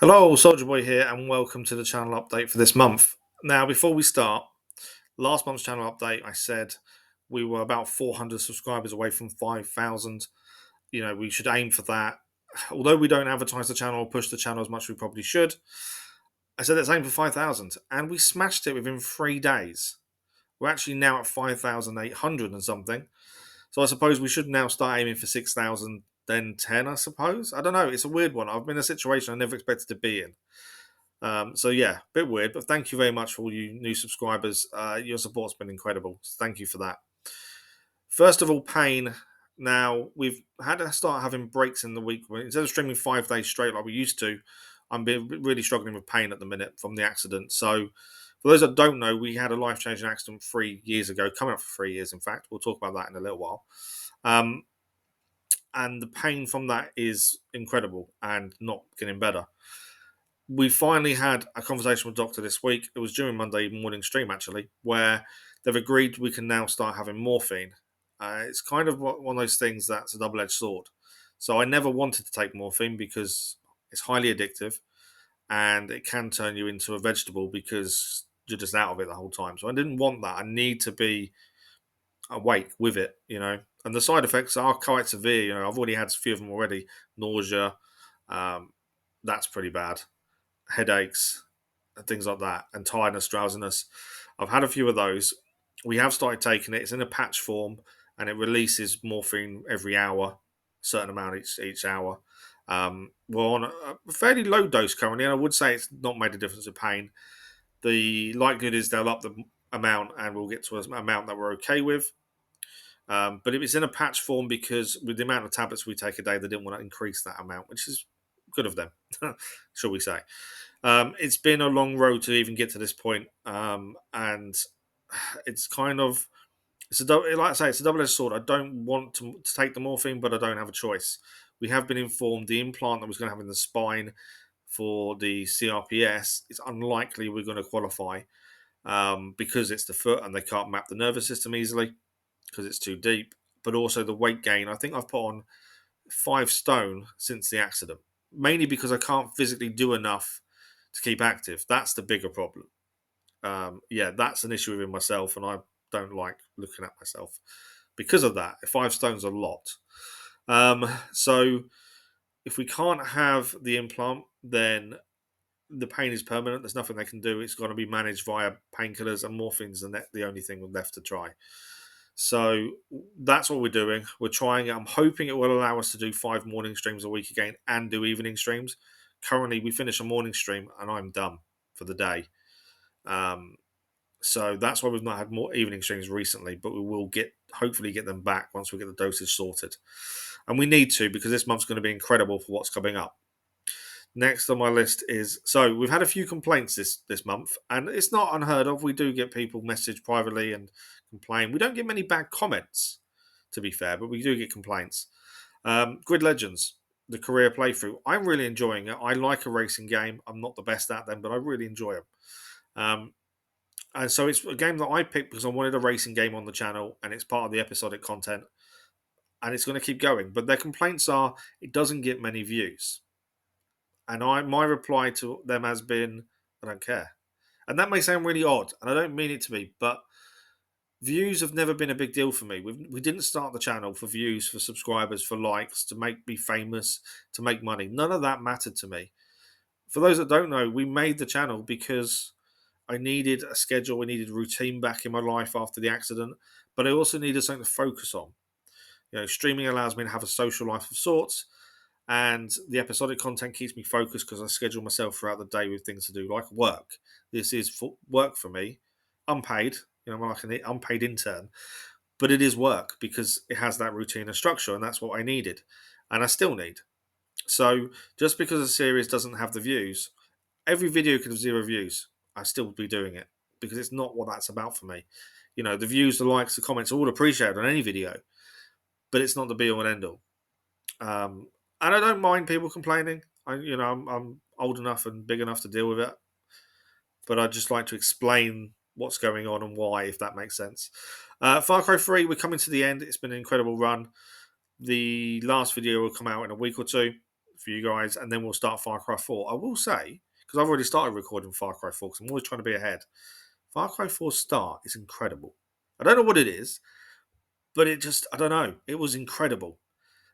Hello, Soldierboy here, and welcome to the channel update for this month. Now, before we start, last month's channel update, I said we were about 400 subscribers away from 5,000. We should aim for that. Although we don't advertise the channel or push the channel as much as we probably should, I said let's aim for 5,000, and we smashed it within 3 days. We're actually now at 5,800 and something. So I suppose we should now start aiming for 6,000, then 10, I suppose. I don't know. It's a weird one. I've been in a situation I never expected to be in. So yeah, a bit weird, but thank you very much for all you new subscribers. Your support's been incredible. So thank you for that. First of all, pain. Now we've had to start having breaks in the week. Instead of streaming 5 days straight like we used to, I'm really struggling with pain at the minute from the accident. So for those that don't know, we had a life-changing accident 3 years ago, coming up for 3 years. In fact, we'll talk about that in a little while. Um, and the pain from that is incredible and not getting better. We finally had a conversation with doctor this week. It was during Monday morning stream actually, where they've agreed we can now start having morphine. It's kind of one of those things that's a double-edged sword. So I never wanted to take morphine because it's highly addictive and it can turn you into a vegetable because you're just out of it the whole time. So I didn't want that. I need to be awake with it. And the side effects are quite severe. I've already had a few of them already. Nausea, um, that's pretty bad. Headaches, and things like that, and tiredness, drowsiness. I've had a few of those. We have started taking it. It's in a patch form, and it releases morphine every hour, a certain amount each hour. We're on a fairly low dose currently, and I would say it's not made a difference in pain. The likelihood is they'll up the amount, and we'll get to an amount that we're okay with. But if it's in a patch form, because with the amount of tablets we take a day, they didn't want to increase that amount, which is good of them, shall we say. It's been a long road to even get to this point, and it's kind of like I say, it's a double-edged sword. I don't want to take the morphine, but I don't have a choice. We have been informed the implant that was going to have in the spine for the CRPS, it's unlikely we're going to qualify because it's the foot and they can't map the nervous system easily because it's too deep. But also the weight gain. I think I've put on 5 stone since the accident, mainly because I can't physically do enough to keep active. That's the bigger problem. Yeah, that's an issue within myself, and I don't like looking at myself because of that. 5 stone's a lot. So if we can't have the implant, then the pain is permanent. There's nothing they can do. It's got to be managed via painkillers, and morphine's the only thing left to try. So that's what we're doing. We're trying it. I'm hoping it will allow us to do 5 morning streams a week again and do evening streams. Currently, we finish a morning stream and I'm done for the day. So that's why we've not had more evening streams recently, but we will hopefully get them back once we get the dosage sorted. And we need to, because this month's going to be incredible for what's coming up. Next on my list is, so we've had a few complaints this month, and it's not unheard of. We do get people message privately and complain. We don't get many bad comments, to be fair, but we do get complaints. Grid Legends, the career playthrough. I'm really enjoying it. I like a racing game. I'm not the best at them, but I really enjoy them. And so it's a game that I picked because I wanted a racing game on the channel, and it's part of the episodic content, and it's going to keep going. But their complaints are it doesn't get many views. And my reply to them has been, I don't care. And that may sound really odd, and I don't mean it to be, but views have never been a big deal for me. We didn't start the channel for views, for subscribers, for likes, to make me famous, to make money. None of that mattered to me. For those that don't know, we made the channel because I needed a schedule, I needed routine back in my life after the accident, but I also needed something to focus on. Streaming allows me to have a social life of sorts, and the episodic content keeps me focused because I schedule myself throughout the day with things to do, like work. This is work for me, unpaid. I'm like an unpaid intern, but it is work because it has that routine and structure, and that's what I needed, and I still need. So just because a series doesn't have the views, every video could have 0 views. I still would be doing it because it's not what that's about for me. The views, the likes, the comments are all appreciated on any video, but it's not the be all and end all. And I don't mind people complaining. I'm old enough and big enough to deal with it, but I just like to explain what's going on and why, if that makes sense. Far Cry 3, we're coming to the end. It's been an incredible run. The last video will come out in a week or two. for you guys, and then we'll start Far Cry 4. I will say, because I've already started recording Far Cry 4, because I'm always trying to be ahead. Far Cry 4's start is incredible. I don't know what it is, but I don't know. It was incredible.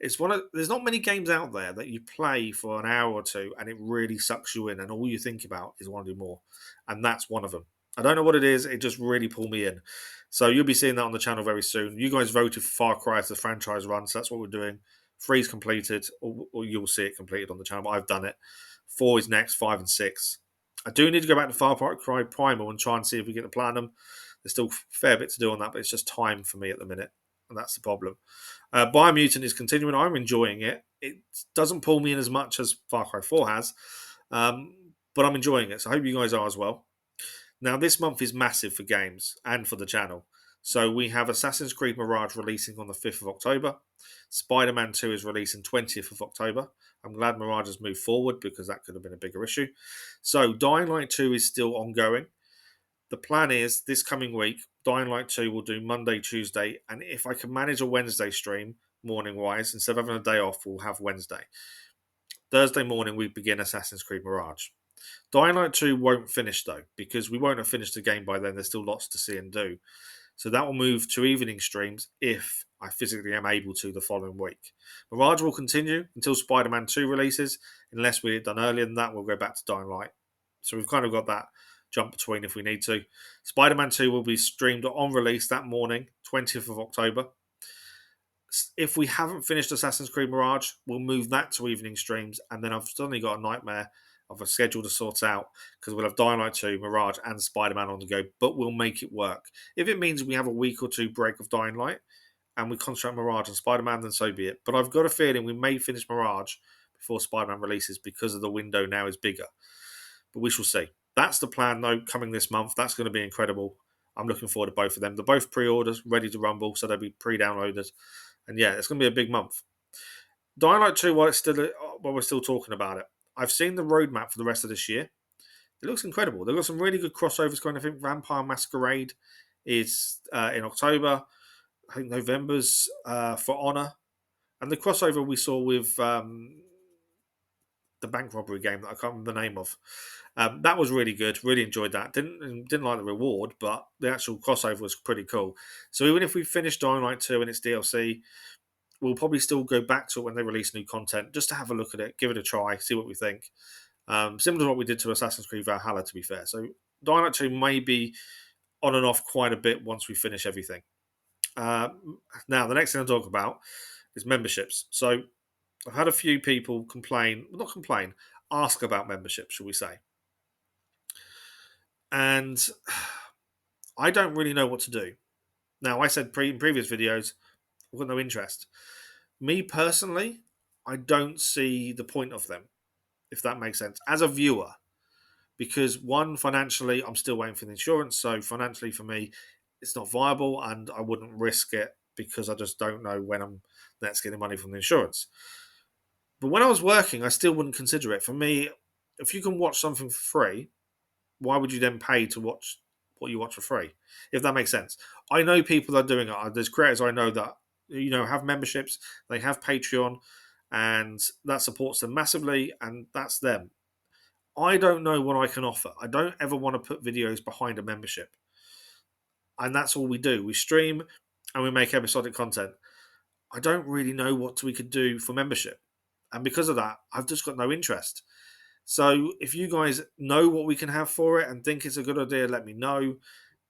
There's not many games out there that you play for an hour or two and it really sucks you in, and all you think about is want to do more. And that's one of them. I don't know what it is. It just really pulled me in. So you'll be seeing that on the channel very soon. You guys voted for Far Cry as the franchise run, so that's what we're doing. 3's completed, or you'll see it completed on the channel. But I've done it. 4 is next, 5 and 6. I do need to go back to Far Cry Primal and try and see if we get the platinum. There's still a fair bit to do on that, but it's just time for me at the minute, and that's the problem. Biomutant is continuing. I'm enjoying it. It doesn't pull me in as much as Far Cry 4 has, but I'm enjoying it. So I hope you guys are as well. Now, this month is massive for games and for the channel. So we have Assassin's Creed Mirage releasing on the 5th of October. Spiderman 2 is releasing 20th of October. I'm glad Mirage has moved forward because that could have been a bigger issue. So Dying Light 2 is still ongoing. The plan is this coming week, Dying Light 2 will do Monday, Tuesday, and if I can manage a Wednesday stream, morning-wise, instead of having a day off, we'll have Wednesday. Thursday morning, we begin Assassin's Creed Mirage. Dying Light 2 won't finish, though, because we won't have finished the game by then. There's still lots to see and do. So that will move to evening streams if I physically am able to the following week. Mirage will continue until Spider-Man 2 releases. Unless we're done earlier than that, we'll go back to Dying Light. So we've kind of got that jump between if we need to. Spider-Man 2 will be streamed on release that morning, 20th of October. If we haven't finished Assassin's Creed Mirage, we'll move that to evening streams, and then I've suddenly got a nightmare of a schedule to sort out because we'll have Dying Light 2, Mirage, and Spider-Man on the go, but we'll make it work. If it means we have a week or two break of Dying Light and we concentrate on Mirage and Spider-Man, then so be it. But I've got a feeling we may finish Mirage before Spider-Man releases because of the window now is bigger. But we shall see. That's the plan, though, coming this month. That's going to be incredible. I'm looking forward to both of them. They're both pre-orders, ready to rumble, so they'll be pre-downloaded. And yeah, it's going to be a big month. Dying Light 2, while we're still talking about it, I've seen the roadmap for the rest of this year. It looks incredible. They've got some really good crossovers going. I think Vampire Masquerade is in October. I think November's For Honor. And the crossover we saw with the bank robbery game that I can't remember the name of. That was really good. Really enjoyed that. Didn't like the reward, but the actual crossover was pretty cool. So even if we finish Dying Light 2 and its DLC, we'll probably still go back to it when they release new content just to have a look at it, give it a try, see what we think. Similar to what we did to Assassin's Creed Valhalla, to be fair. So Dying Light 2 may be on and off quite a bit once we finish everything. Now, the next thing I'll talk about is memberships. So I've had a few people ask about membership, shall we say. And I don't really know what to do. Now, I said in previous videos, I've got no interest. Me personally, I don't see the point of them, if that makes sense, as a viewer. Because one, financially, I'm still waiting for the insurance. So financially, for me, it's not viable and I wouldn't risk it because I just don't know when I'm next getting money from the insurance. But when I was working, I still wouldn't consider it. For me, if you can watch something for free, why would you then pay to watch what you watch for free? If that makes sense. I know people that are doing it. There's creators I know that have memberships. They have Patreon, and that supports them massively, and that's them. I don't know what I can offer. I don't ever want to put videos behind a membership, and that's all we do. We stream and we make episodic content. I don't really know what we could do for membership, and because of that, I've just got no interest. So if you guys know what we can have for it and think it's a good idea, let me know.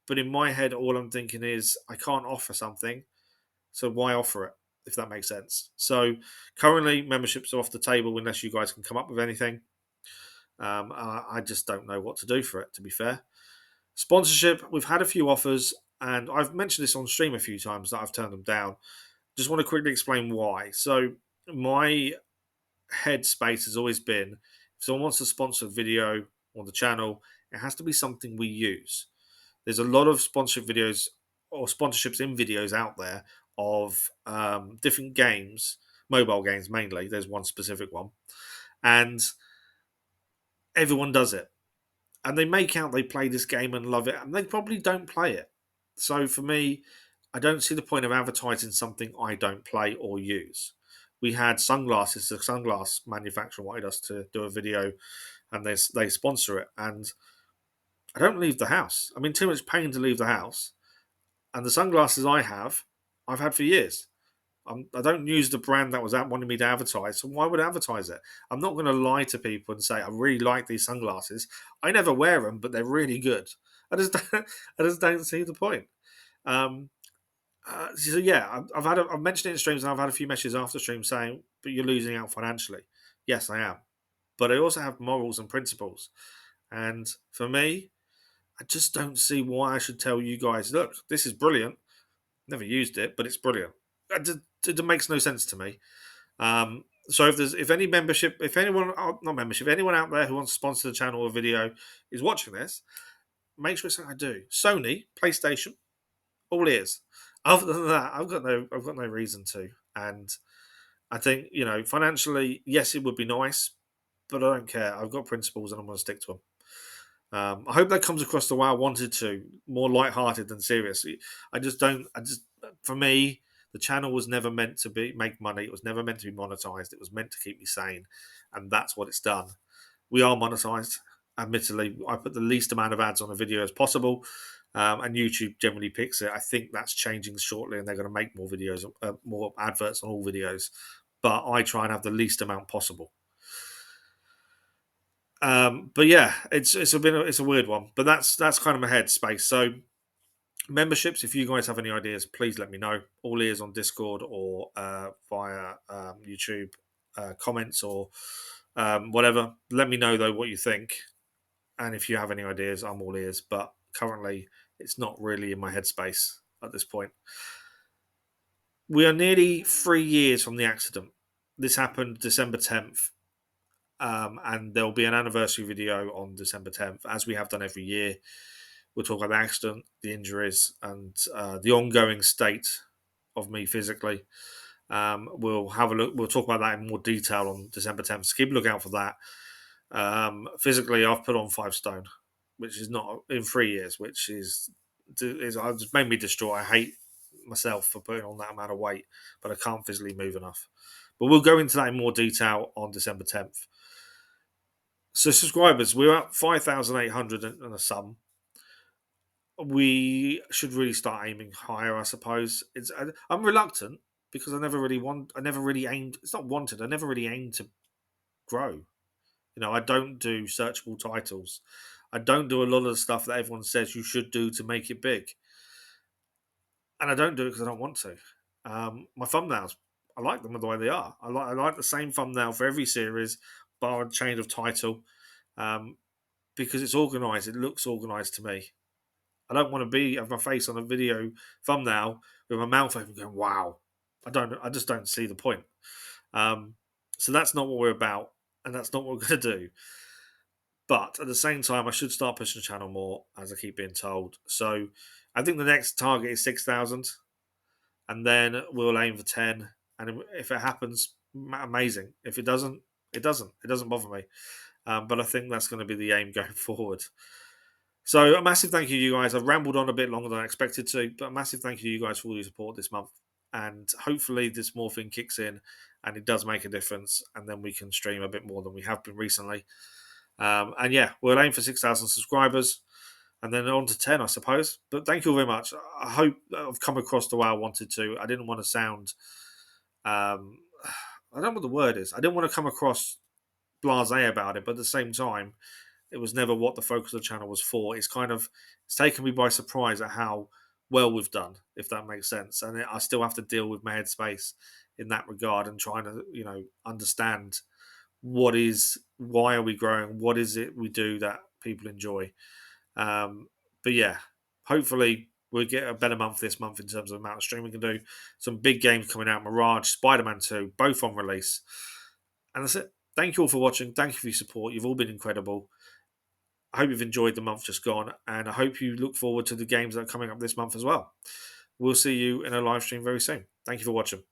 But in my head, all I'm thinking is I can't offer something, so why offer it, if that makes sense? So currently, memberships are off the table unless you guys can come up with anything. I just don't know what to do for it, to be fair. Sponsorship, we've had a few offers, and I've mentioned this on stream a few times that I've turned them down. Just want to quickly explain why. So my headspace has always been, if someone wants to sponsor a video on the channel, it has to be something we use. There's a lot of sponsorship videos or sponsorships in videos out there of different games, mobile games mainly. There's one specific one. And everyone does it. And they make out they play this game and love it, and they probably don't play it. So for me, I don't see the point of advertising something I don't play or use. we had sunglasses. The sunglass manufacturer wanted us to do a video, and they sponsor it. And I don't leave the house. I'm in too much pain to leave the house. And the sunglasses I've had for years. I don't use the brand that was out wanting me to advertise, so why would I advertise it? I'm not going to lie to people and say I really like these sunglasses. I never wear them, but they're really good. I just don't see the point. Um, so yeah, I've mentioned it in streams, and I've had a few messages after stream saying, "But you're losing out financially." Yes, I am, but I also have morals and principles, and for me, I just don't see why I should tell you guys, "Look, this is brilliant." Never used it, but it's brilliant. It makes no sense to me. So if any membership, if anyone not membership, if anyone out there who wants to sponsor the channel or video is watching this, make sure it's something I do. Sony, PlayStation, all ears. Other than that, I've got no reason to. And I think financially, yes, it would be nice, but I don't care. I've got principles and I'm going to stick to them. I hope that comes across the way I wanted to, more light-hearted than serious. I just don't. For me, the channel was never meant to make money. It was never meant to be monetized. It was meant to keep me sane, and that's what it's done. We are monetized. Admittedly, I put the least amount of ads on a video as possible, and YouTube generally picks it. I think that's changing shortly, and they're going to make more videos, more adverts on all videos. But I try and have the least amount possible. But yeah, it's a weird one, but that's kind of my headspace. So memberships, if you guys have any ideas, please let me know. All ears on Discord or via YouTube comments or whatever. Let me know though what you think, and if you have any ideas, I'm all ears. But currently, it's not really in my headspace at this point. We are nearly 3 years from the accident. This happened December 10th. And there'll be an anniversary video on December 10th, as we have done every year. We'll talk about the accident, the injuries, and the ongoing state of me physically. We'll have a look. We'll talk about that in more detail on December 10th. So keep a lookout for that. Physically, I've put on 5 stone, which is not in 3 years, which is just made me distraught. I hate myself for putting on that amount of weight, but I can't physically move enough. But we'll go into that in more detail on December 10th. So subscribers, we're at 5,800 and a sum. We should really start aiming higher, I suppose. I'm reluctant because I never really aimed. It's not wanted. I never really aimed to grow. I don't do searchable titles. I don't do a lot of the stuff that everyone says you should do to make it big, and I don't do it because I don't want to. My thumbnails, I like them the way they are. I like the same thumbnail for every series, bar a change of title. Because it's organised. It looks organised to me. I don't want to have my face on a video thumbnail with my mouth open going, wow. I just don't see the point. So that's not what we're about, and that's not what we're going to do. But at the same time, I should start pushing the channel more, as I keep being told. So I think the next target is 6,000, and then we'll aim for 10. And if it happens, amazing. If it doesn't, it doesn't. It doesn't bother me. But I think that's going to be the aim going forward. So a massive thank you to you guys. I've rambled on a bit longer than I expected to, but a massive thank you to you guys for all your support this month. And hopefully this more thing kicks in and it does make a difference, and then we can stream a bit more than we have been recently. And yeah, we'll aim for 6,000 subscribers and then on to 10, I suppose. But thank you very much. I hope I've come across the way I wanted to. I didn't want to sound, I don't know what the word is. I didn't want to come across blasé about it, but at the same time, it was never what the focus of the channel was for. It's taken me by surprise at how well we've done, if that makes sense. And I still have to deal with my headspace in that regard and trying to, understand why are we growing? What is it we do that people enjoy? But yeah, hopefully we'll get a better month this month in terms of the amount of stream we can do. Some big games coming out, Mirage, Spiderman 2, both on release. And that's it. Thank you all for watching. Thank you for your support. You've all been incredible. I hope you've enjoyed the month just gone, and I hope you look forward to the games that are coming up this month as well. We'll see you in a live stream very soon. Thank you for watching.